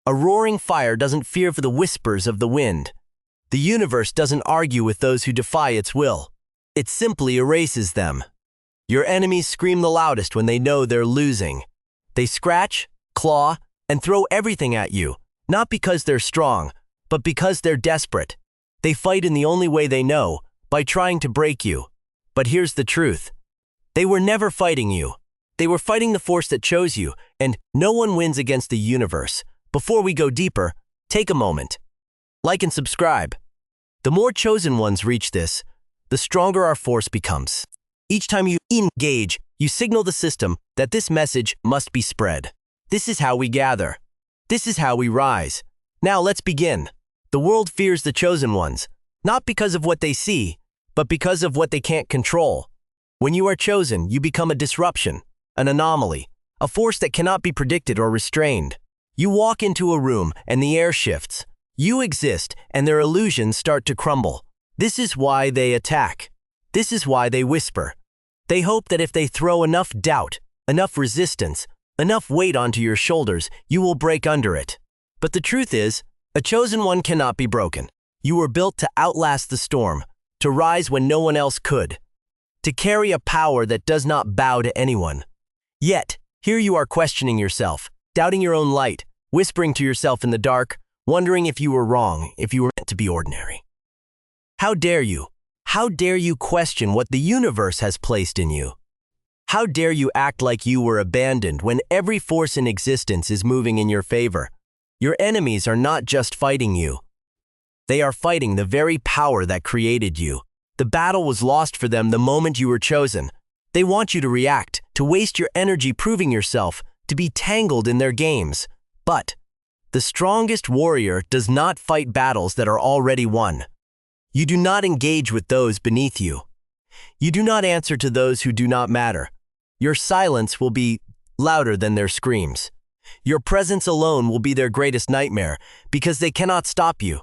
A roaring fire doesn't fear for the whispers of the wind. The universe doesn't argue with those who defy its will. It simply erases them. Your enemies scream the loudest when they know they're losing. They scratch, claw, and throw everything at you, not because they're strong, but because they're desperate. They fight in the only way they know, by trying to break you. But here's the truth. They were never fighting you. They were fighting the force that chose you, and no one wins against the universe. Before we go deeper, take a moment. Like and subscribe. The more chosen ones reach this, the stronger our force becomes. Each time you engage, you signal the system that this message must be spread. This is how we gather. This is how we rise. Now let's begin. The world fears the chosen ones, not because of what they see, but because of what they can't control. When you are chosen, you become a disruption, an anomaly, a force that cannot be predicted or restrained. You walk into a room and the air shifts. You exist and their illusions start to crumble. This is why they attack. This is why they whisper. They hope that if they throw enough doubt, enough resistance, enough weight onto your shoulders, you will break under it. But the truth is, a chosen one cannot be broken. You were built to outlast the storm, to rise when no one else could, to carry a power that does not bow to anyone. Yet, here you are questioning yourself, doubting your own light, whispering to yourself in the dark, wondering if you were wrong, if you were meant to be ordinary. How dare you? How dare you question what the universe has placed in you? How dare you act like you were abandoned when every force in existence is moving in your favor? Your enemies are not just fighting you. They are fighting the very power that created you. The battle was lost for them the moment you were chosen. They want you to react, to waste your energy proving yourself, to be tangled in their games. But the strongest warrior does not fight battles that are already won. You do not engage with those beneath you. You do not answer to those who do not matter. Your silence will be louder than their screams. Your presence alone will be their greatest nightmare because they cannot stop you.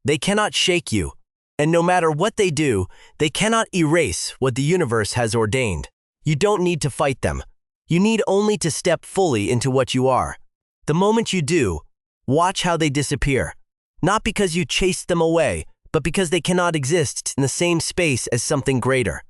They cannot shake you. And no matter what they do, they cannot erase what the universe has ordained. You don't need to fight them. You need only to step fully into what you are. The moment you do, watch how they disappear. Not because you chased them away, but because they cannot exist in the same space as something greater.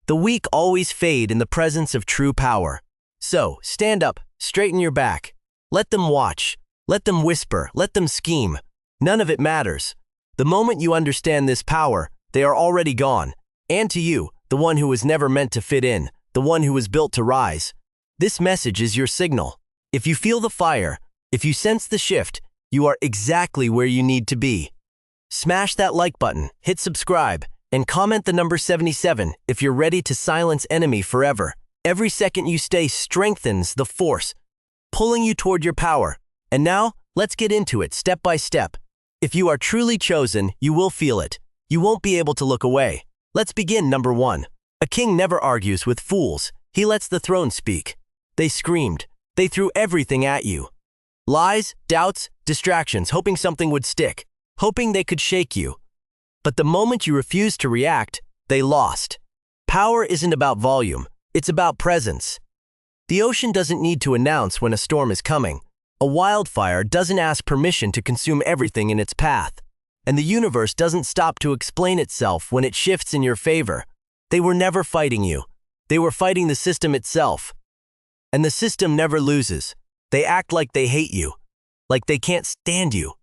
The weak always fade in the presence of true power. So, stand up, straighten your back. Let them watch. Let them whisper. Let them scheme. None of it matters. The moment you understand this power, they are already gone. And to you, the one who was never meant to fit in, the one who was built to rise. This message is your signal. If you feel the fire, if you sense the shift, you are exactly where you need to be. Smash that like button, hit subscribe, and comment the number 77 if you're ready to silence enemy forever. Every second you stay strengthens the force, pulling you toward your power. And now, let's get into it step by step. If you are truly chosen, you will feel it. You won't be able to look away. Let's begin. Number 1. A king never argues with fools. He lets the throne speak. They screamed. They threw everything at you. Lies, doubts, distractions, hoping something would stick, hoping they could shake you. But the moment you refused to react, they lost. Power isn't about volume. It's about presence. The ocean doesn't need to announce when a storm is coming. A wildfire doesn't ask permission to consume everything in its path. And the universe doesn't stop to explain itself when it shifts in your favor. They were never fighting you. They were fighting the system itself. And the system never loses. They act like they hate you, like they can't stand you.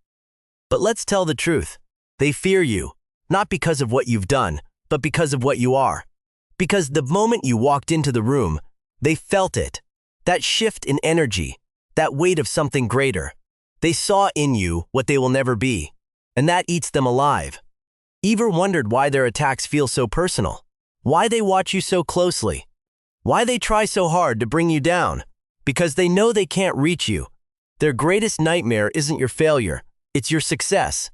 But let's tell the truth. They fear you, not because of what you've done, but because of what you are. Because the moment you walked into the room, they felt it. That shift in energy, that weight of something greater. They saw in you what they will never be, and that eats them alive. Ever wondered why their attacks feel so personal? Why they watch you so closely? Why they try so hard to bring you down? Because they know they can't reach you. Their greatest nightmare isn't your failure, it's your success.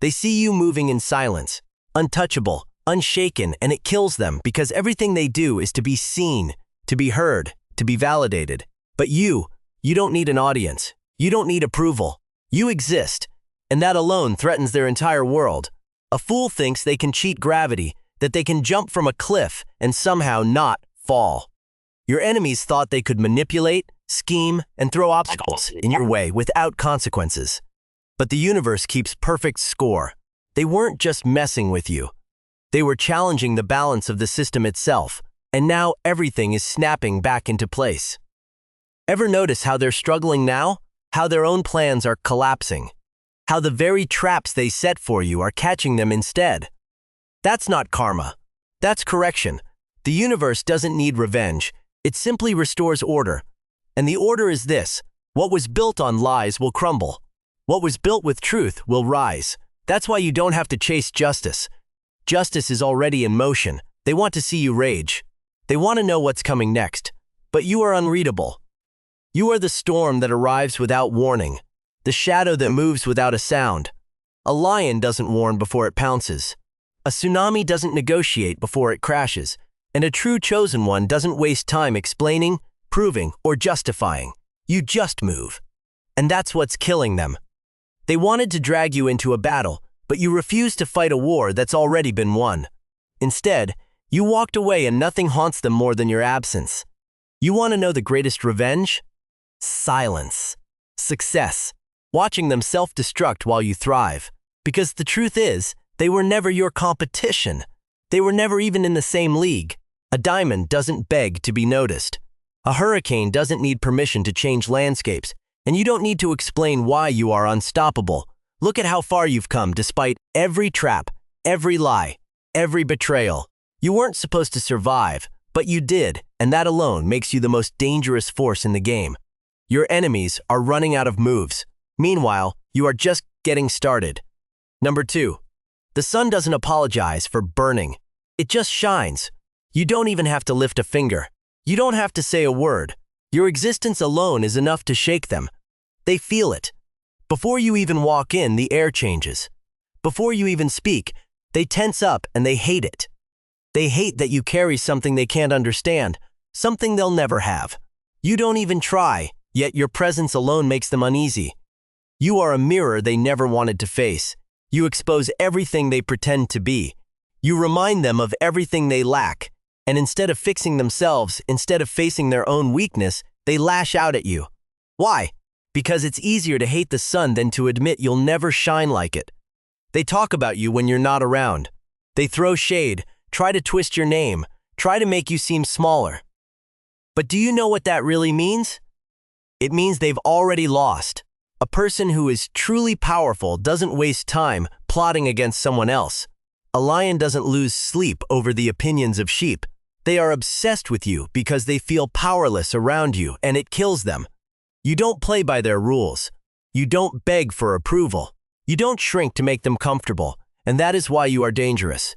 They see you moving in silence, untouchable, unshaken, and it kills them because everything they do is to be seen, to be heard, to be validated. But you don't need an audience. You don't need approval. You exist, and that alone threatens their entire world. A fool thinks they can cheat gravity, that they can jump from a cliff and somehow not fall. Your enemies thought they could manipulate, scheme, and throw obstacles in your way without consequences. But the universe keeps perfect score. They weren't just messing with you. They were challenging the balance of the system itself, and now everything is snapping back into place. Ever notice how they're struggling now? How their own plans are collapsing? How the very traps they set for you are catching them instead? That's not karma. That's correction. The universe doesn't need revenge. It simply restores order. And the order is this: what was built on lies will crumble. What was built with truth will rise. That's why you don't have to chase justice. Justice is already in motion. They want to see you rage. They want to know what's coming next. But you are unreadable. You are the storm that arrives without warning, the shadow that moves without a sound. A lion doesn't warn before it pounces. A tsunami doesn't negotiate before it crashes. And a true chosen one doesn't waste time explaining, proving, or justifying. You just move. And that's what's killing them. They wanted to drag you into a battle, but you refused to fight a war that's already been won. Instead, you walked away and nothing haunts them more than your absence. You want to know the greatest revenge? Silence. Success. Watching them self-destruct while you thrive. Because the truth is, they were never your competition. They were never even in the same league. A diamond doesn't beg to be noticed. A hurricane doesn't need permission to change landscapes, and you don't need to explain why you are unstoppable. Look at how far you've come despite every trap, every lie, every betrayal. You weren't supposed to survive, but you did, and that alone makes you the most dangerous force in the game. Your enemies are running out of moves. Meanwhile, you are just getting started. Number 2. The sun doesn't apologize for burning. It just shines. You don't even have to lift a finger. You don't have to say a word. Your existence alone is enough to shake them. They feel it. Before you even walk in, the air changes. Before you even speak, they tense up and they hate it. They hate that you carry something they can't understand, something they'll never have. You don't even try, yet your presence alone makes them uneasy. You are a mirror they never wanted to face. You expose everything they pretend to be. You remind them of everything they lack. And instead of fixing themselves, instead of facing their own weakness, they lash out at you. Why? Because it's easier to hate the sun than to admit you'll never shine like it. They talk about you when you're not around. They throw shade, try to twist your name, try to make you seem smaller. But do you know what that really means? It means they've already lost. A person who is truly powerful doesn't waste time plotting against someone else. A lion doesn't lose sleep over the opinions of sheep. They are obsessed with you because they feel powerless around you, and it kills them. You don't play by their rules. You don't beg for approval. You don't shrink to make them comfortable, and that is why you are dangerous.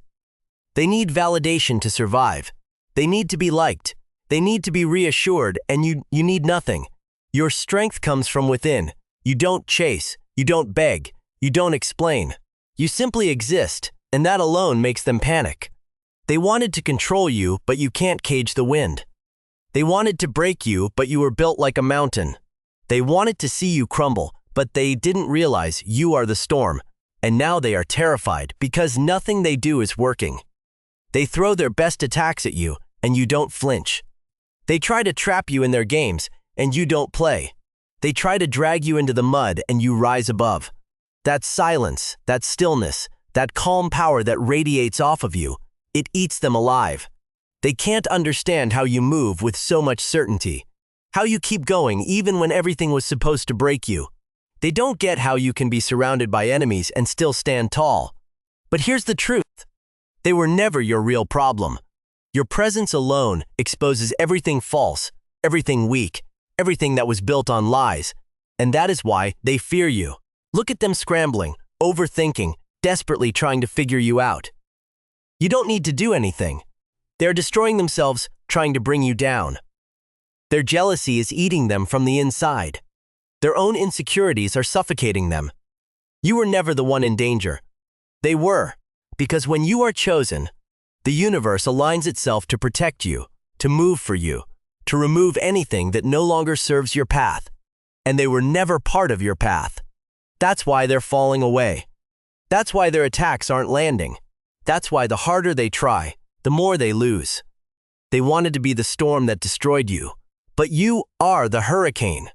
They need validation to survive. They need to be liked. They need to be reassured, and you need nothing. Your strength comes from within. You don't chase. You don't beg. You don't explain. You simply exist, and that alone makes them panic. They wanted to control you, but you can't cage the wind. They wanted to break you, but you were built like a mountain. They wanted to see you crumble, but they didn't realize you are the storm. And now they are terrified because nothing they do is working. They throw their best attacks at you, and you don't flinch. They try to trap you in their games, and you don't play. They try to drag you into the mud, and you rise above. That silence, that stillness, that calm power that radiates off of you, it eats them alive. They can't understand how you move with so much certainty, how you keep going even when everything was supposed to break you. They don't get how you can be surrounded by enemies and still stand tall. But here's the truth. They were never your real problem. Your presence alone exposes everything false, everything weak, everything that was built on lies. And that is why they fear you. Look at them scrambling, overthinking, desperately trying to figure you out. You don't need to do anything. They're destroying themselves, trying to bring you down. Their jealousy is eating them from the inside. Their own insecurities are suffocating them. You were never the one in danger. They were, because when you are chosen, the universe aligns itself to protect you, to move for you, to remove anything that no longer serves your path. And they were never part of your path. That's why they're falling away. That's why their attacks aren't landing. That's why the harder they try, the more they lose. They wanted to be the storm that destroyed you, But you are the hurricane.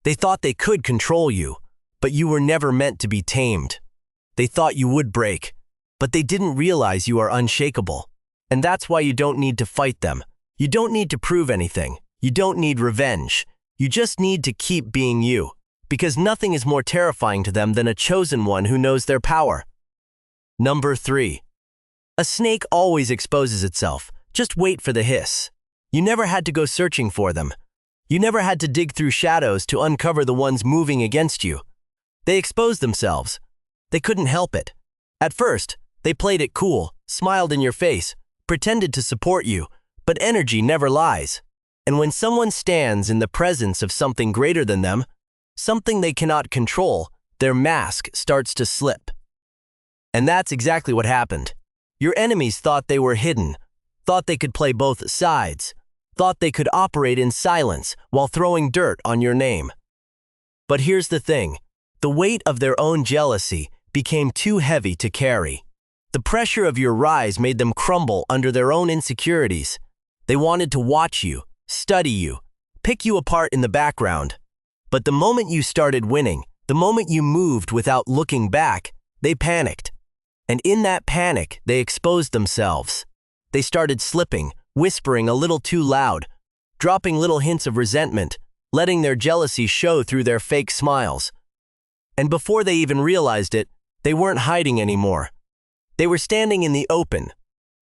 They thought they could control you, but you were never meant to be tamed. They thought you would break, but they didn't realize you are unshakable. And that's why you don't need to fight them. You don't need to prove anything. You don't need revenge. You just need to keep being you, because nothing is more terrifying to them than a chosen one who knows their power. Number 3. A snake always exposes itself. Just wait for the hiss. You never had to go searching for them. You never had to dig through shadows to uncover the ones moving against you. They exposed themselves. They couldn't help it. At first, they played it cool, smiled in your face, pretended to support you, but energy never lies. And when someone stands in the presence of something greater than them, something they cannot control, their mask starts to slip. And that's exactly what happened. Your enemies thought they were hidden, thought they could play both sides, thought they could operate in silence while throwing dirt on your name. But here's the thing. The weight of their own jealousy became too heavy to carry. The pressure of your rise made them crumble under their own insecurities. They wanted to watch you, study you, pick you apart in the background. But the moment you started winning, the moment you moved without looking back, they panicked. And in that panic, they exposed themselves. They started slipping, whispering a little too loud, dropping little hints of resentment, letting their jealousy show through their fake smiles. And before they even realized it, they weren't hiding anymore. They were standing in the open,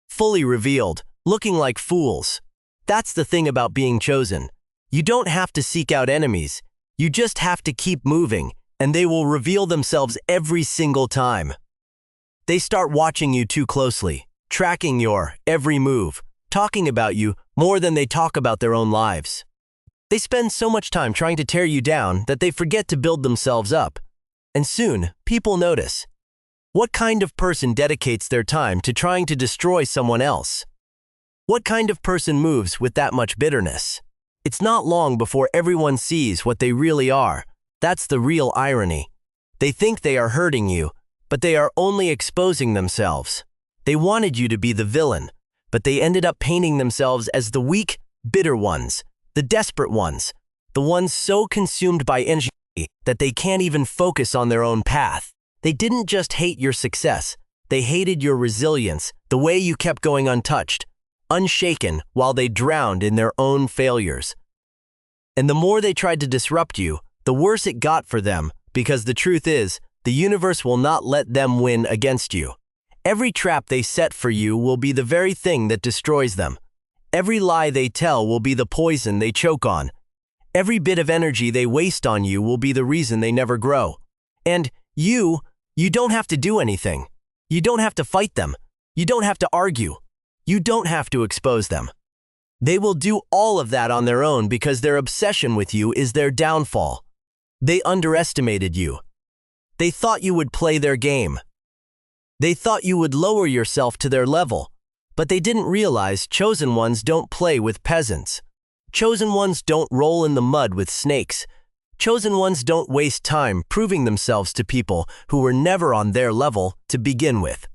fully revealed, looking like fools. That's the thing about being chosen. You don't have to seek out enemies. You just have to keep moving, and they will reveal themselves every single time. They start watching you too closely, tracking your every move, talking about you more than they talk about their own lives. They spend so much time trying to tear you down that they forget to build themselves up. And soon, people notice. What kind of person dedicates their time to trying to destroy someone else? What kind of person moves with that much bitterness? It's not long before everyone sees what they really are. That's the real irony. They think they are hurting you, but they are only exposing themselves. They wanted you to be the villain, but they ended up painting themselves as the weak, bitter ones, the desperate ones, the ones so consumed by energy that they can't even focus on their own path. They didn't just hate your success, they hated your resilience, the way you kept going untouched, unshaken while they drowned in their own failures. And the more they tried to disrupt you, the worse it got for them, because the truth is, the universe will not let them win against you. Every trap they set for you will be the very thing that destroys them. Every lie they tell will be the poison they choke on. Every bit of energy they waste on you will be the reason they never grow. And you don't have to do anything. You don't have to fight them. You don't have to argue. You don't have to expose them. They will do all of that on their own because their obsession with you is their downfall. They underestimated you. They thought you would play their game. They thought you would lower yourself to their level, but they didn't realize chosen ones don't play with peasants. Chosen ones don't roll in the mud with snakes. Chosen ones don't waste time proving themselves to people who were never on their level to begin with.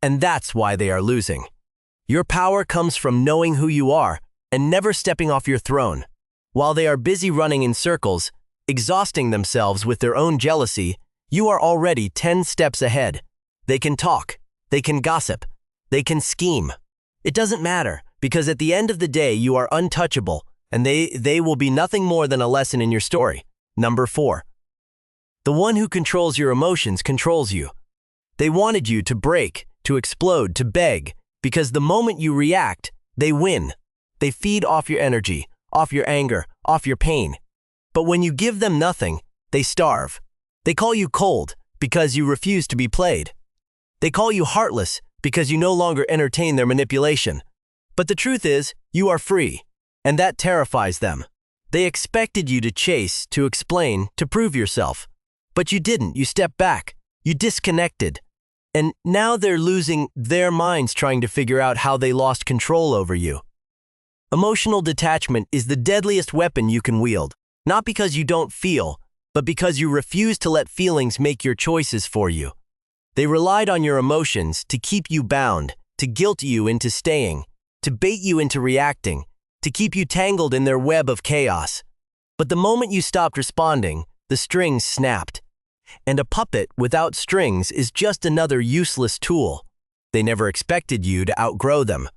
And that's why they are losing. Your power comes from knowing who you are and never stepping off your throne. While they are busy running in circles, exhausting themselves with their own jealousy, you are already 10 steps ahead. They can talk, they can gossip, they can scheme. It doesn't matter, because at the end of the day you are untouchable, and they will be nothing more than a lesson in your story. Number 4. The one who controls your emotions controls you. They wanted you to break, to explode, to beg, because the moment you react, they win. They feed off your energy, off your anger, off your pain. But when you give them nothing, they starve. They call you cold because you refuse to be played. They call you heartless because you no longer entertain their manipulation. But the truth is, you are free, and that terrifies them. They expected you to chase, to explain, to prove yourself. But you didn't. You stepped back. You disconnected. And now they're losing their minds trying to figure out how they lost control over you. Emotional detachment is the deadliest weapon you can wield, not because you don't feel, but because you refuse to let feelings make your choices for you. They relied on your emotions to keep you bound, to guilt you into staying, to bait you into reacting, to keep you tangled in their web of chaos. But the moment you stopped responding, the strings snapped. And a puppet without strings is just another useless tool. They never expected you to outgrow them.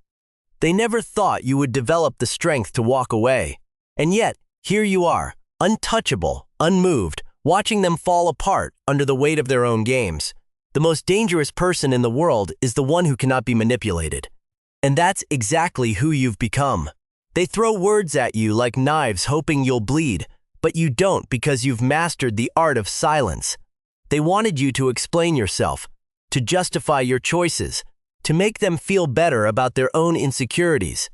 They never thought you would develop the strength to walk away. And yet, here you are, untouchable, unmoved, watching them fall apart under the weight of their own games. The most dangerous person in the world is the one who cannot be manipulated. And that's exactly who you've become. They throw words at you like knives hoping you'll bleed, but you don't because you've mastered the art of silence. They wanted you to explain yourself, to justify your choices, to make them feel better about their own insecurities.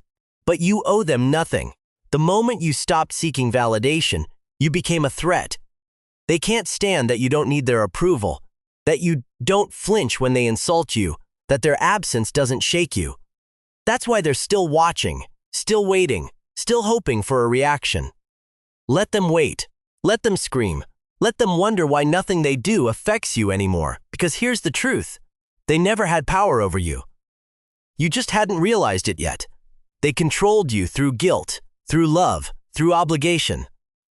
But you owe them nothing. The moment you stopped seeking validation, you became a threat. They can't stand that you don't need their approval, that you don't flinch when they insult you, that their absence doesn't shake you. That's why they're still watching, still waiting, still hoping for a reaction. Let them wait. Let them scream. Let them wonder why nothing they do affects you anymore. Because here's the truth. They never had power over you. You just hadn't realized it yet. They controlled you through guilt, through love, through obligation.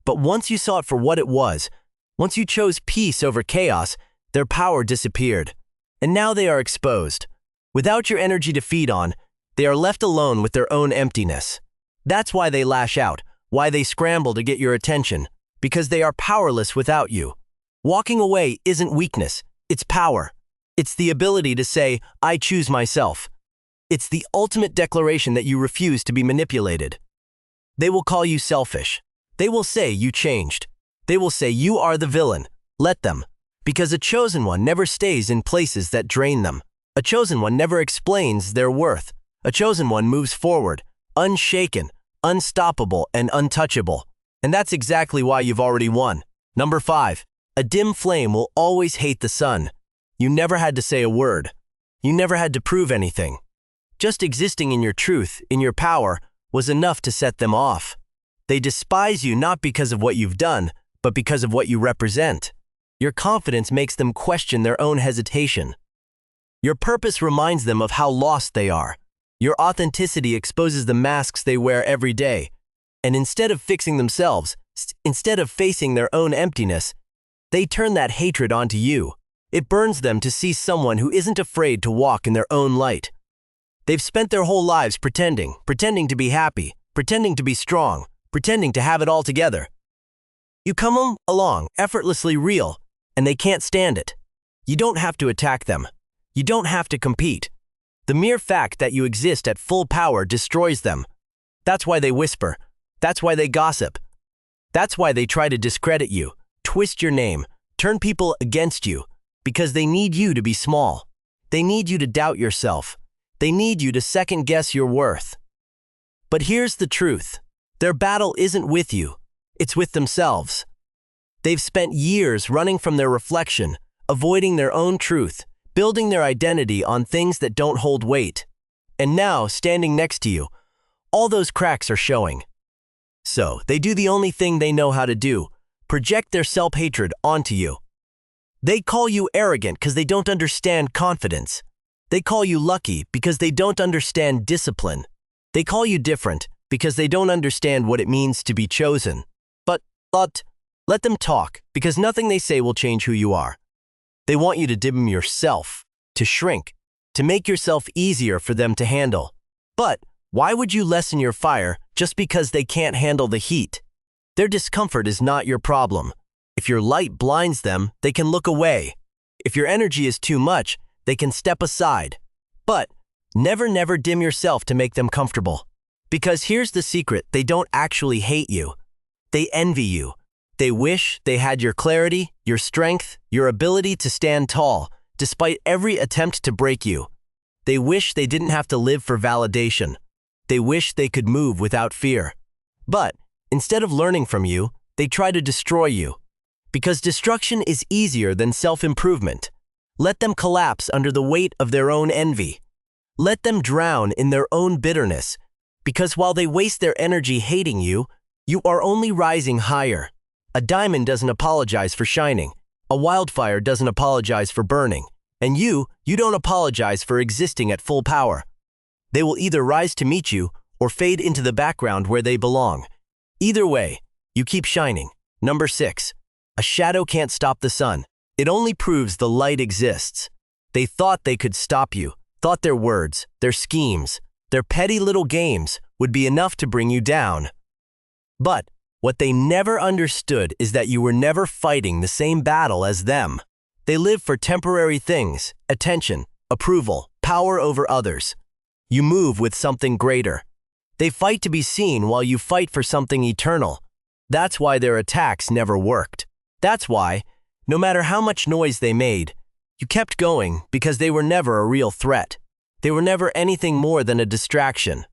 But once you saw it for what it was, once you chose peace over chaos, their power disappeared. And now they are exposed. Without your energy to feed on, they are left alone with their own emptiness. That's why they lash out, why they scramble to get your attention, because they are powerless without you. Walking away isn't weakness, it's power. It's the ability to say, I choose myself. It's the ultimate declaration that you refuse to be manipulated. They will call you selfish. They will say you changed. They will say you are the villain. Let them. Because a chosen one never stays in places that drain them. A chosen one never explains their worth. A chosen one moves forward, unshaken, unstoppable, and untouchable. And that's exactly why you've already won. Number 5. A dim flame will always hate the sun. You never had to say a word. You never had to prove anything. Just existing in your truth, in your power, was enough to set them off. They despise you not because of what you've done, but because of what you represent. Your confidence makes them question their own hesitation. Your purpose reminds them of how lost they are. Your authenticity exposes the masks they wear every day. And instead of fixing themselves, instead of facing their own emptiness, they turn that hatred onto you. It burns them to see someone who isn't afraid to walk in their own light. They've spent their whole lives pretending to be happy, pretending to be strong, pretending to have it all together. You come along effortlessly real, and they can't stand it. You don't have to attack them. You don't have to compete. The mere fact that you exist at full power destroys them. That's why they whisper. That's why they gossip. That's why they try to discredit you, twist your name, turn people against you, because they need you to be small. They need you to doubt yourself. They need you to second-guess your worth. But here's the truth. Their battle isn't with you. It's with themselves. They've spent years running from their reflection, avoiding their own truth, building their identity on things that don't hold weight. And now, standing next to you, all those cracks are showing. So, they do the only thing they know how to do, project their self-hatred onto you. They call you arrogant because they don't understand confidence. They call you lucky because they don't understand discipline. They call you different because they don't understand what it means to be chosen. But let them talk, because nothing they say will change who you are. They want you to dim yourself, to shrink, to make yourself easier for them to handle. But why would you lessen your fire just because they can't handle the heat? Their discomfort is not your problem. If your light blinds them, they can look away. If your energy is too much, they can step aside. But never dim yourself to make them comfortable. Because here's the secret, they don't actually hate you. They envy you. They wish they had your clarity, your strength, your ability to stand tall, despite every attempt to break you. They wish they didn't have to live for validation. They wish they could move without fear. But instead of learning from you, they try to destroy you. Because destruction is easier than self-improvement. Let them collapse under the weight of their own envy. Let them drown in their own bitterness. Because while they waste their energy hating you, you are only rising higher. A diamond doesn't apologize for shining. A wildfire doesn't apologize for burning. And you don't apologize for existing at full power. They will either rise to meet you or fade into the background where they belong. Either way, you keep shining. Number 6. A shadow can't stop the sun. It only proves the light exists. They thought they could stop you, thought their words, their schemes, their petty little games would be enough to bring you down. But what they never understood is that you were never fighting the same battle as them. They live for temporary things, attention, approval, power over others. You move with something greater. They fight to be seen while you fight for something eternal. That's why their attacks never worked. That's why, no matter how much noise they made, you kept going because they were never a real threat. They were never anything more than a distraction.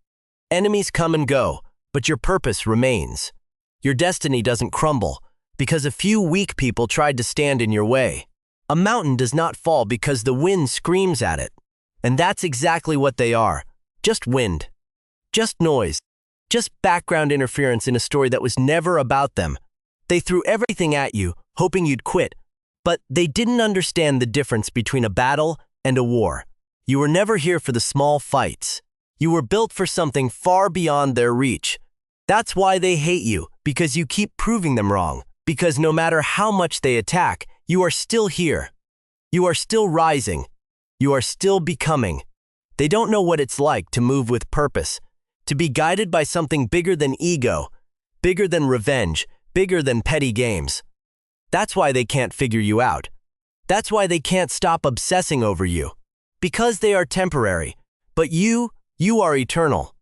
Enemies come and go, but your purpose remains. Your destiny doesn't crumble because a few weak people tried to stand in your way. A mountain does not fall because the wind screams at it. And that's exactly what they are. Just wind. Just noise. Just background interference in a story that was never about them. They threw everything at you, hoping you'd quit. But they didn't understand the difference between a battle and a war. You were never here for the small fights. You were built for something far beyond their reach. That's why they hate you, because you keep proving them wrong. Because no matter how much they attack, you are still here. You are still rising. You are still becoming. They don't know what it's like to move with purpose, to be guided by something bigger than ego, bigger than revenge, bigger than petty games. That's why they can't figure you out. That's why they can't stop obsessing over you. Because they are temporary, but you are eternal.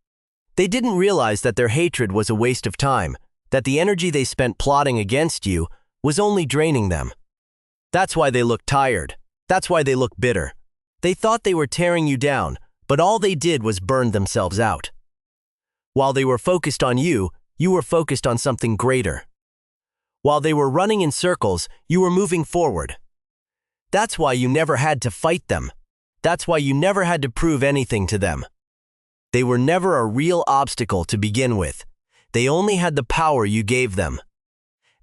They didn't realize that their hatred was a waste of time, that the energy they spent plotting against you was only draining them. That's why they look tired. That's why they look bitter. They thought they were tearing you down, but all they did was burn themselves out. While they were focused on you, you were focused on something greater. While they were running in circles, you were moving forward. That's why you never had to fight them. That's why you never had to prove anything to them. They were never a real obstacle to begin with. They only had the power you gave them.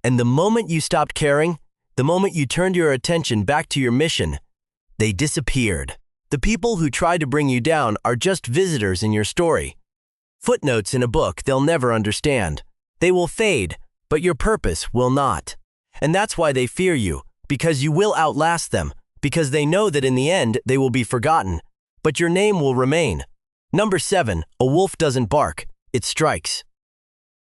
And the moment you stopped caring, the moment you turned your attention back to your mission, they disappeared. The people who tried to bring you down are just visitors in your story. Footnotes in a book they'll never understand. They will fade, but your purpose will not. And that's why they fear you, because you will outlast them, because they know that in the end they will be forgotten, but your name will remain. Number 7, a wolf doesn't bark, it strikes.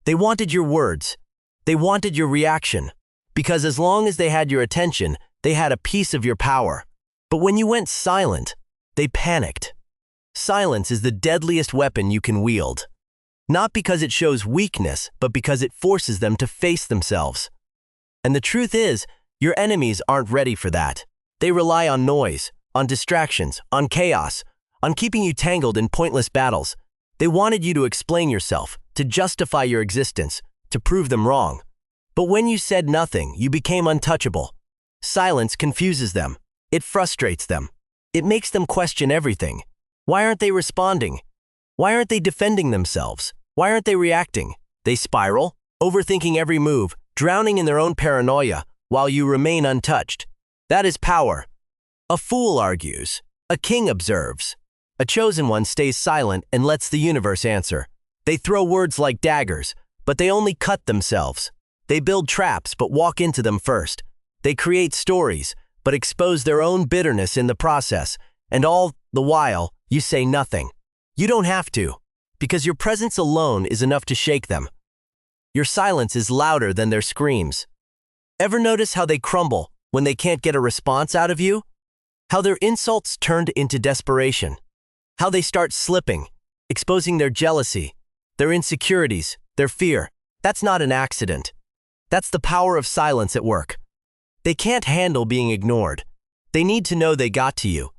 They wanted your words. They wanted your reaction, because as long as they had your attention, they had a piece of your power. But when you went silent, they panicked. Silence is the deadliest weapon you can wield. Not because it shows weakness, but because it forces them to face themselves. And the truth is, your enemies aren't ready for that. They rely on noise, on distractions, on chaos, on keeping you tangled in pointless battles. They wanted you to explain yourself, to justify your existence, to prove them wrong. But when you said nothing, you became untouchable. Silence confuses them. It frustrates them. It makes them question everything. Why aren't they responding? Why aren't they defending themselves? Why aren't they reacting? They spiral, overthinking every move, drowning in their own paranoia, while you remain untouched. That is power. A fool argues. A king observes. A chosen one stays silent and lets the universe answer. They throw words like daggers, but they only cut themselves. They build traps, but walk into them first. They create stories, but expose their own bitterness in the process, and all the while, you say nothing. You don't have to, because your presence alone is enough to shake them. Your silence is louder than their screams. Ever notice how they crumble when they can't get a response out of you? How their insults turned into desperation? How they start slipping, exposing their jealousy, their insecurities, their fear? That's not an accident. That's the power of silence at work. They can't handle being ignored. They need to know they got to you.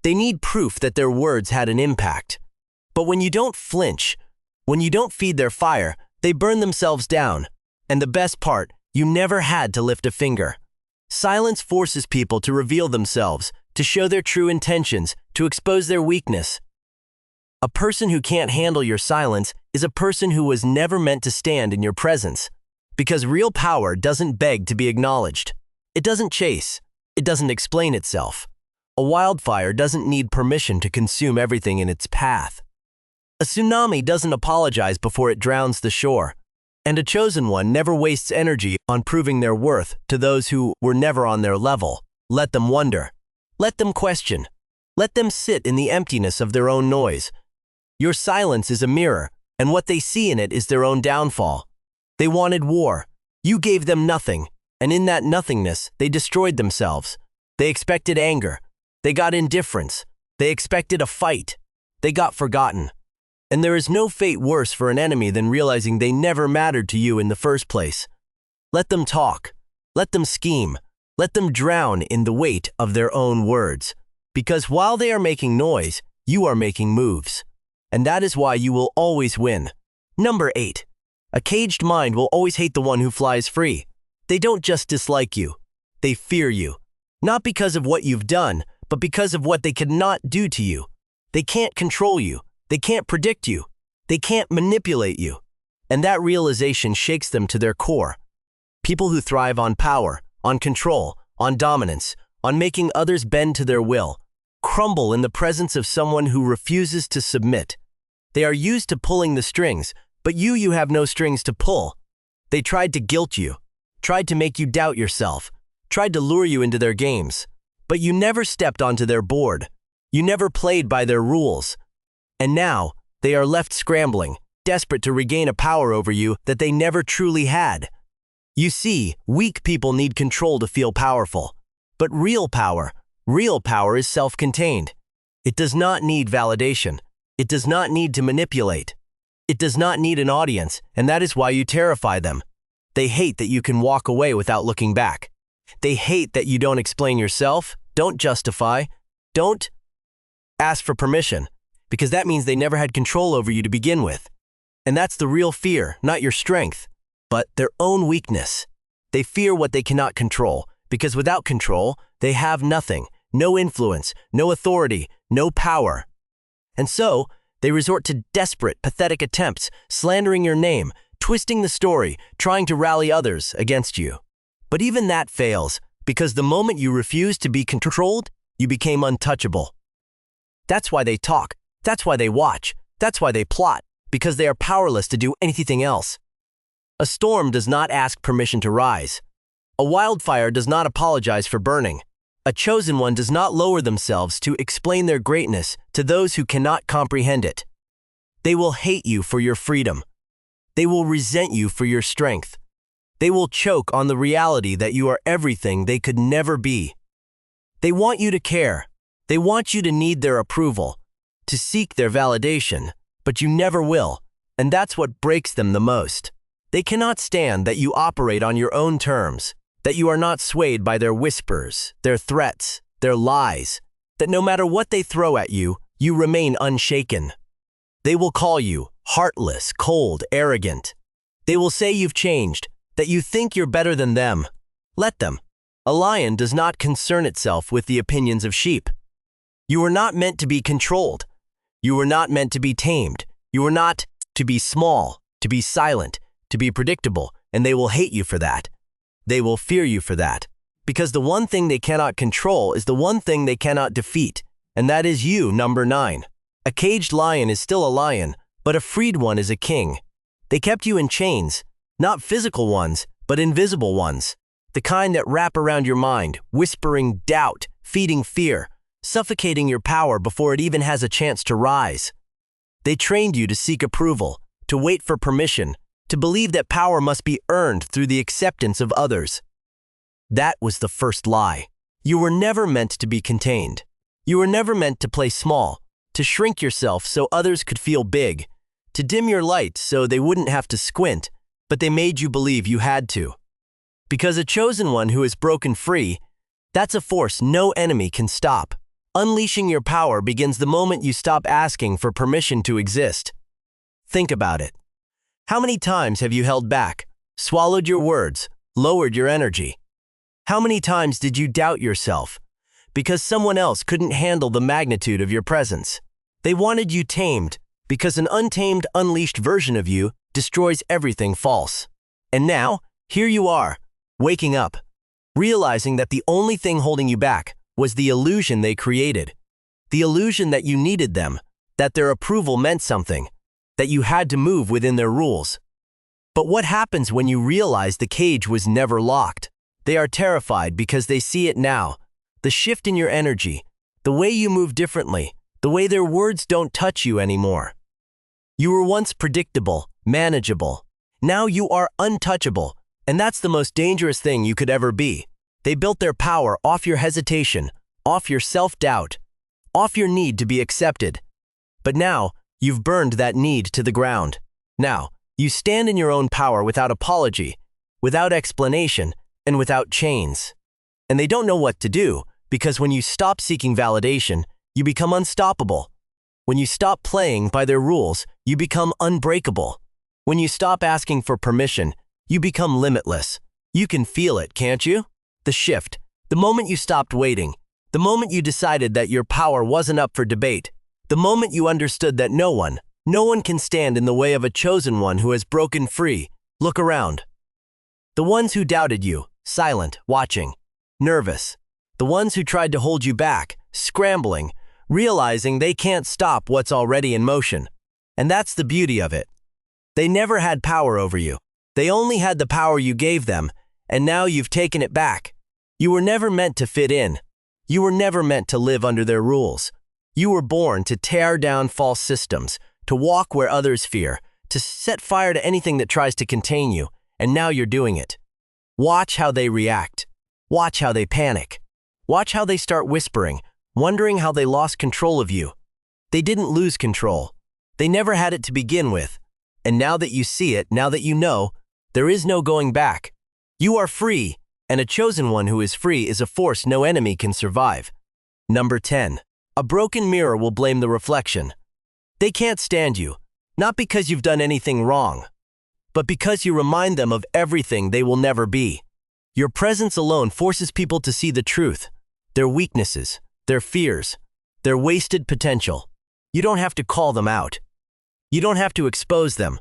They need proof that their words had an impact. But when you don't flinch, when you don't feed their fire, they burn themselves down. And the best part, you never had to lift a finger. Silence forces people to reveal themselves, to show their true intentions, to expose their weakness. A person who can't handle your silence is a person who was never meant to stand in your presence. Because real power doesn't beg to be acknowledged. It doesn't chase. It doesn't explain itself. A wildfire doesn't need permission to consume everything in its path. A tsunami doesn't apologize before it drowns the shore. And a chosen one never wastes energy on proving their worth to those who were never on their level. Let them wonder. Let them question. Let them sit in the emptiness of their own noise. Your silence is a mirror, and what they see in it is their own downfall. They wanted war. You gave them nothing, and in that nothingness, they destroyed themselves. They expected anger. They got indifference. They expected a fight. They got forgotten. And there is no fate worse for an enemy than realizing they never mattered to you in the first place. Let them talk. Let them scheme. Let them drown in the weight of their own words. Because while they are making noise, you are making moves. And that is why you will always win. Number 8. A caged mind will always hate the one who flies free. They don't just dislike you. They fear you. Not because of what you've done, but because of what they cannot do to you. They can't control you. They can't predict you. They can't manipulate you. And that realization shakes them to their core. People who thrive on power, on control, on dominance, on making others bend to their will, crumble in the presence of someone who refuses to submit. They are used to pulling the strings, but you have no strings to pull. They tried to guilt you, tried to make you doubt yourself, tried to lure you into their games, but you never stepped onto their board. You never played by their rules. And now, they are left scrambling, desperate to regain a power over you that they never truly had. You see, weak people need control to feel powerful. But real power is self-contained. It does not need validation. It does not need to manipulate. It does not need an audience, and that is why you terrify them. They hate that you can walk away without looking back. They hate that you don't explain yourself, don't justify, don't ask for permission, because that means they never had control over you to begin with. And that's the real fear, not your strength, but their own weakness. They fear what they cannot control, because without control, they have nothing, no influence, no authority, no power. And so, they resort to desperate, pathetic attempts, slandering your name, twisting the story, trying to rally others against you. But even that fails, because the moment you refuse to be controlled, you became untouchable. That's why they talk. That's why they watch. That's why they plot, because they are powerless to do anything else. A storm does not ask permission to rise. A wildfire does not apologize for burning. A chosen one does not lower themselves to explain their greatness to those who cannot comprehend it. They will hate you for your freedom. They will resent you for your strength. They will choke on the reality that you are everything they could never be. They want you to care. They want you to need their approval, to seek their validation, but you never will, and that's what breaks them the most. They cannot stand that you operate on your own terms, that you are not swayed by their whispers, their threats, their lies, that no matter what they throw at you, you remain unshaken. They will call you heartless, cold, arrogant. They will say you've changed, that you think you're better than them. Let them. A lion does not concern itself with the opinions of sheep. You were not meant to be controlled. You were not meant to be tamed. You were not to be small, to be silent, to be predictable, and they will hate you for that. They will fear you for that, because the one thing they cannot control is the one thing they cannot defeat, and that is you, number 9. A caged lion is still a lion, but a freed one is a king. They kept you in chains, not physical ones, but invisible ones, the kind that wrap around your mind, whispering doubt, feeding fear, suffocating your power before it even has a chance to rise. They trained you to seek approval, to wait for permission, to believe that power must be earned through the acceptance of others. That was the first lie. You were never meant to be contained. You were never meant to play small, to shrink yourself so others could feel big, to dim your light so they wouldn't have to squint, but they made you believe you had to. Because a chosen one who is broken free, that's a force no enemy can stop. Unleashing your power begins the moment you stop asking for permission to exist. Think about it. How many times have you held back, swallowed your words, lowered your energy? How many times did you doubt yourself because someone else couldn't handle the magnitude of your presence? They wanted you tamed because an untamed, unleashed version of you destroys everything false. And now, here you are, waking up, realizing that the only thing holding you back was the illusion they created. The illusion that you needed them, that their approval meant something, that you had to move within their rules. But what happens when you realize the cage was never locked? They are terrified because they see it now. The shift in your energy, the way you move differently, the way their words don't touch you anymore. You were once predictable, manageable. Now you are untouchable, and that's the most dangerous thing you could ever be. They built their power off your hesitation, off your self-doubt, off your need to be accepted. But now, you've burned that need to the ground. Now, you stand in your own power without apology, without explanation, and without chains. And they don't know what to do, because when you stop seeking validation, you become unstoppable. When you stop playing by their rules, you become unbreakable. When you stop asking for permission, you become limitless. You can feel it, can't you? The shift, the moment you stopped waiting, the moment you decided that your power wasn't up for debate, the moment you understood that no one can stand in the way of a chosen one who has broken free. Look around. The ones who doubted you, silent, watching, nervous. The ones who tried to hold you back, scrambling, realizing they can't stop what's already in motion. And that's the beauty of it. They never had power over you. They only had the power you gave them, and now you've taken it back. You were never meant to fit in. You were never meant to live under their rules. You were born to tear down false systems, to walk where others fear, to set fire to anything that tries to contain you, and now you're doing it. Watch how they react. Watch how they panic. Watch how they start whispering, wondering how they lost control of you. They didn't lose control. They never had it to begin with. And now that you see it, now that you know, there is no going back. You are free, and a chosen one who is free is a force no enemy can survive. Number 10. A broken mirror will blame the reflection. They can't stand you, not because you've done anything wrong, but because you remind them of everything they will never be. Your presence alone forces people to see the truth, their weaknesses, their fears, their wasted potential. You don't have to call them out. You don't have to expose them.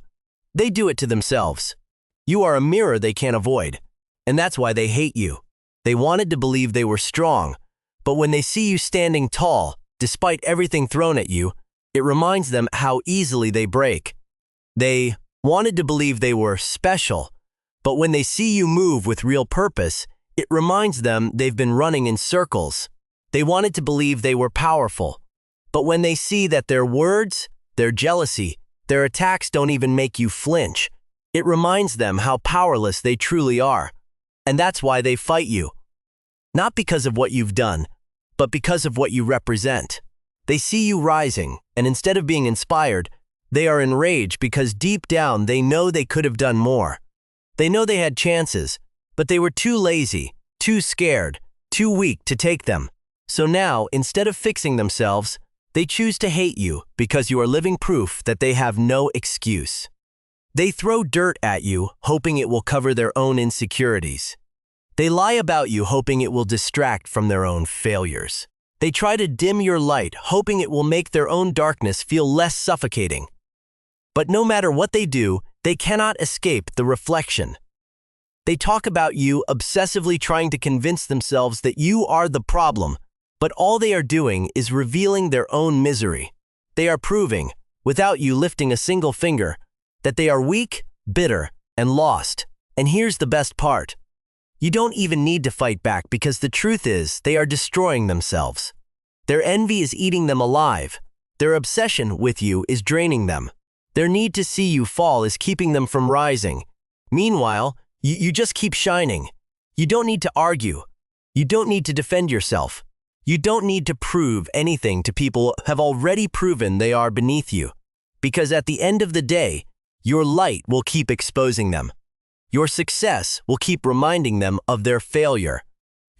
They do it to themselves. You are a mirror they can't avoid, and that's why they hate you. They wanted to believe they were strong, but when they see you standing tall, despite everything thrown at you, it reminds them how easily they break. They wanted to believe they were special, but when they see you move with real purpose, it reminds them they've been running in circles. They wanted to believe they were powerful, but when they see that their words, their jealousy, their attacks don't even make you flinch, it reminds them how powerless they truly are. And that's why they fight you. Not because of what you've done, but because of what you represent. They see you rising, and instead of being inspired, they are enraged because deep down they know they could have done more. They know they had chances, but they were too lazy, too scared, too weak to take them. So now, instead of fixing themselves, they choose to hate you because you are living proof that they have no excuse. They throw dirt at you, hoping it will cover their own insecurities. They lie about you, hoping it will distract from their own failures. They try to dim your light, hoping it will make their own darkness feel less suffocating. But no matter what they do, they cannot escape the reflection. They talk about you, obsessively trying to convince themselves that you are the problem, but all they are doing is revealing their own misery. They are proving, without you lifting a single finger, that they are weak, bitter, and lost. And here's the best part. You don't even need to fight back because the truth is they are destroying themselves. Their envy is eating them alive. Their obsession with you is draining them. Their need to see you fall is keeping them from rising. Meanwhile, you just keep shining. You don't need to argue. You don't need to defend yourself. You don't need to prove anything to people who have already proven they are beneath you. Because at the end of the day, your light will keep exposing them. Your success will keep reminding them of their failure.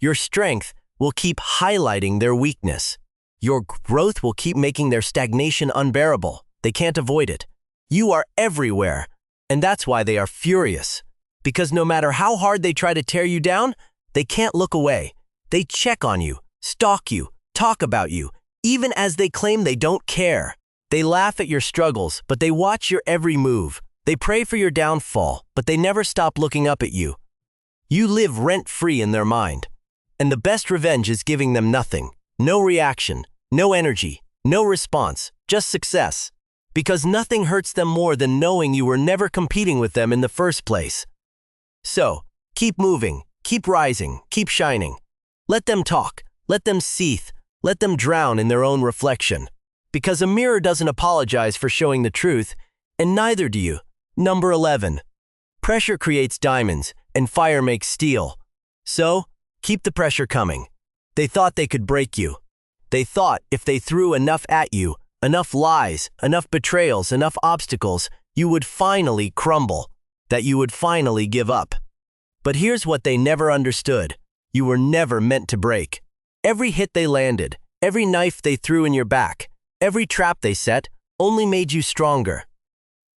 Your strength will keep highlighting their weakness. Your growth will keep making their stagnation unbearable. They can't avoid it. You are everywhere, and that's why they are furious. Because no matter how hard they try to tear you down, they can't look away. They check on you, stalk you, talk about you, even as they claim they don't care. They laugh at your struggles, but they watch your every move. They pray for your downfall, but they never stop looking up at you. You live rent-free in their mind. And the best revenge is giving them nothing. No reaction, no energy, no response, just success. Because nothing hurts them more than knowing you were never competing with them in the first place. So, keep moving, keep rising, keep shining. Let them talk, let them seethe, let them drown in their own reflection. Because a mirror doesn't apologize for showing the truth, and neither do you. Number 11. Pressure creates diamonds, and fire makes steel. So, keep the pressure coming. They thought they could break you. They thought if they threw enough at you, enough lies, enough betrayals, enough obstacles, you would finally crumble, that you would finally give up. But here's what they never understood. You were never meant to break. Every hit they landed, every knife they threw in your back, every trap they set only made you stronger.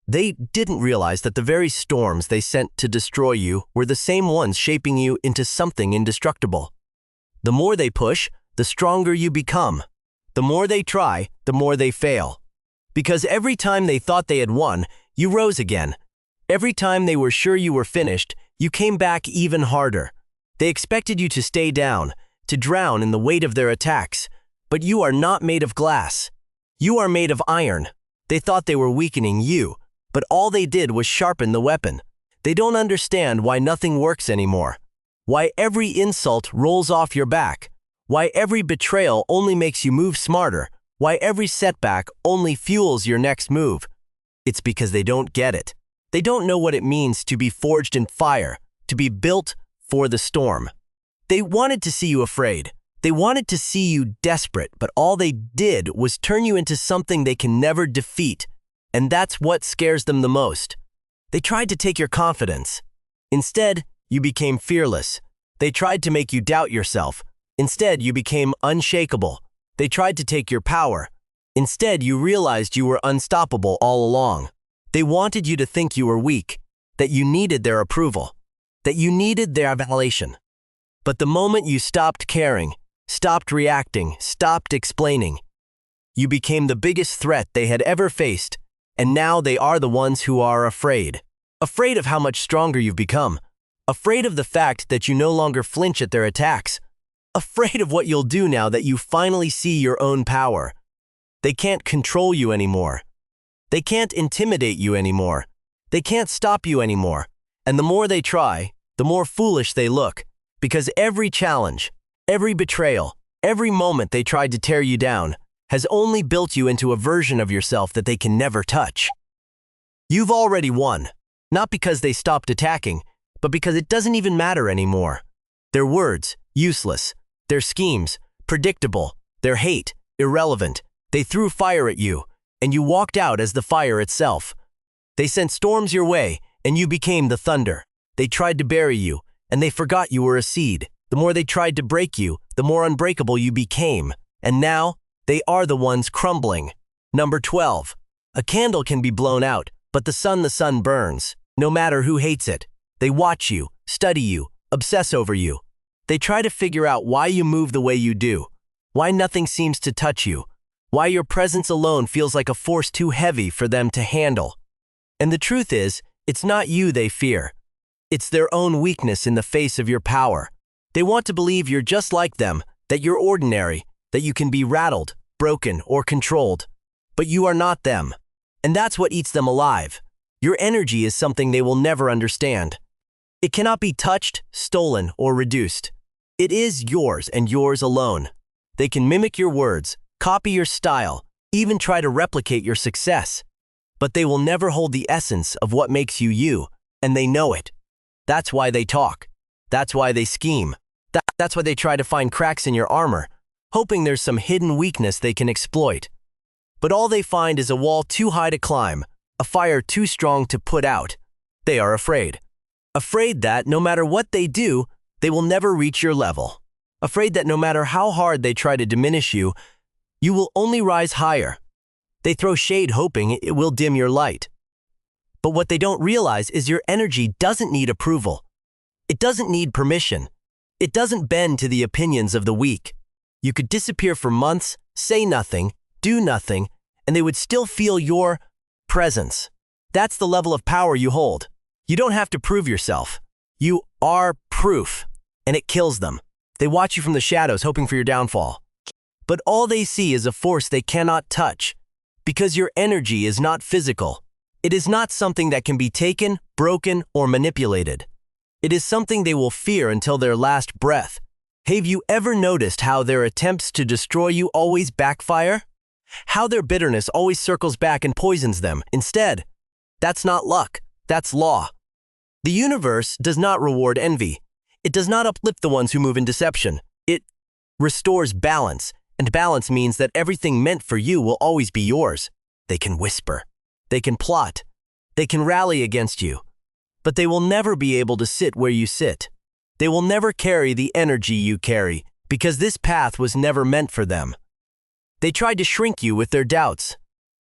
They didn't realize that the very storms they sent to destroy you were the same ones shaping you into something indestructible. The more they push, the stronger you become. The more they try, the more they fail. Because every time they thought they had won, you rose again. Every time they were sure you were finished, you came back even harder. They expected you to stay down, to drown in the weight of their attacks. But you are not made of glass. You are made of iron. They thought they were weakening you, but all they did was sharpen the weapon. They don't understand why nothing works anymore. Why every insult rolls off your back. Why every betrayal only makes you move smarter. Why every setback only fuels your next move. It's because they don't get it. They don't know what it means to be forged in fire, to be built for the storm. They wanted to see you afraid. They wanted to see you desperate, but all they did was turn you into something they can never defeat. And that's what scares them the most. They tried to take your confidence. Instead, you became fearless. They tried to make you doubt yourself. Instead, you became unshakable. They tried to take your power. Instead, you realized you were unstoppable all along. They wanted you to think you were weak, that you needed their approval, that you needed their validation. But the moment you stopped caring, stopped reacting, stopped explaining, you became the biggest threat they had ever faced. And now they are the ones who are afraid. Afraid of how much stronger you've become. Afraid of the fact that you no longer flinch at their attacks. Afraid of what you'll do now that you finally see your own power. They can't control you anymore. They can't intimidate you anymore. They can't stop you anymore. And the more they try, the more foolish they look. Because every challenge, every betrayal, every moment they tried to tear you down has only built you into a version of yourself that they can never touch. You've already won, not because they stopped attacking, but because it doesn't even matter anymore. Their words, useless. Their schemes, predictable. Their hate, irrelevant. They threw fire at you, and you walked out as the fire itself. They sent storms your way, and you became the thunder. They tried to bury you, and they forgot you were a seed. The more they tried to break you, the more unbreakable you became. And now, they are the ones crumbling. Number 12. A candle can be blown out, but the sun burns, no matter who hates it. They watch you, study you, obsess over you. They try to figure out why you move the way you do, why nothing seems to touch you, why your presence alone feels like a force too heavy for them to handle. And the truth is, it's not you they fear. It's their own weakness in the face of your power. They want to believe you're just like them, that you're ordinary, that you can be rattled, broken, or controlled. But you are not them. And that's what eats them alive. Your energy is something they will never understand. It cannot be touched, stolen, or reduced. It is yours and yours alone. They can mimic your words, copy your style, even try to replicate your success. But they will never hold the essence of what makes you you, and they know it. That's why they talk. That's why they scheme. That's why they try to find cracks in your armor, hoping there's some hidden weakness they can exploit. But all they find is a wall too high to climb, a fire too strong to put out. They are afraid. Afraid that no matter what they do, they will never reach your level. Afraid that no matter how hard they try to diminish you, you will only rise higher. They throw shade hoping it will dim your light. But what they don't realize is your energy doesn't need approval. It doesn't need permission. It doesn't bend to the opinions of the weak. You could disappear for months, say nothing, do nothing, and they would still feel your presence. That's the level of power you hold. You don't have to prove yourself. You are proof, and it kills them. They watch you from the shadows, hoping for your downfall. But all they see is a force they cannot touch. Because your energy is not physical. It is not something that can be taken, broken, or manipulated. It is something they will fear until their last breath. Have you ever noticed how their attempts to destroy you always backfire? How their bitterness always circles back and poisons them instead? That's not luck, that's law. The universe does not reward envy. It does not uplift the ones who move in deception. It restores balance, and balance means that everything meant for you will always be yours. They can whisper. They can plot. They can rally against you. But they will never be able to sit where you sit. They will never carry the energy you carry, because this path was never meant for them. They tried to shrink you with their doubts.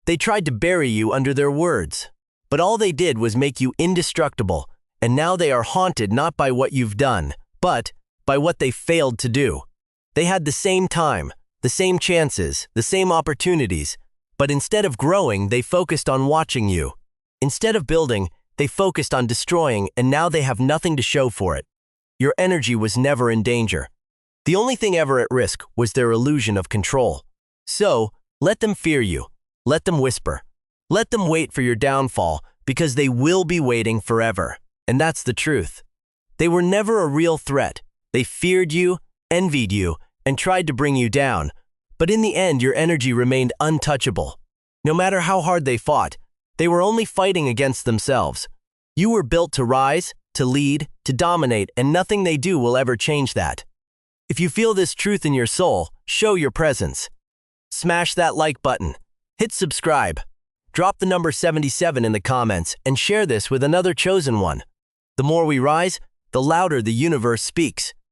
They tried to bury you under their words. But all they did was make you indestructible, and now they are haunted not by what you've done, but by what they failed to do. They had the same time, the same chances, the same opportunities, but instead of growing, they focused on watching you. Instead of building, they focused on destroying, and now they have nothing to show for it. Your energy was never in danger. The only thing ever at risk was their illusion of control. So, let them fear you. Let them whisper. Let them wait for your downfall, because they will be waiting forever. And that's the truth. They were never a real threat. They feared you, envied you, and tried to bring you down. But in the end, your energy remained untouchable. No matter how hard they fought, they were only fighting against themselves. You were built to rise, to lead, to dominate, and nothing they do will ever change that. If you feel this truth in your soul, show your presence. Smash that like button. Hit subscribe. Drop the number 77 in the comments and share this with another chosen one. The more we rise, the louder the universe speaks.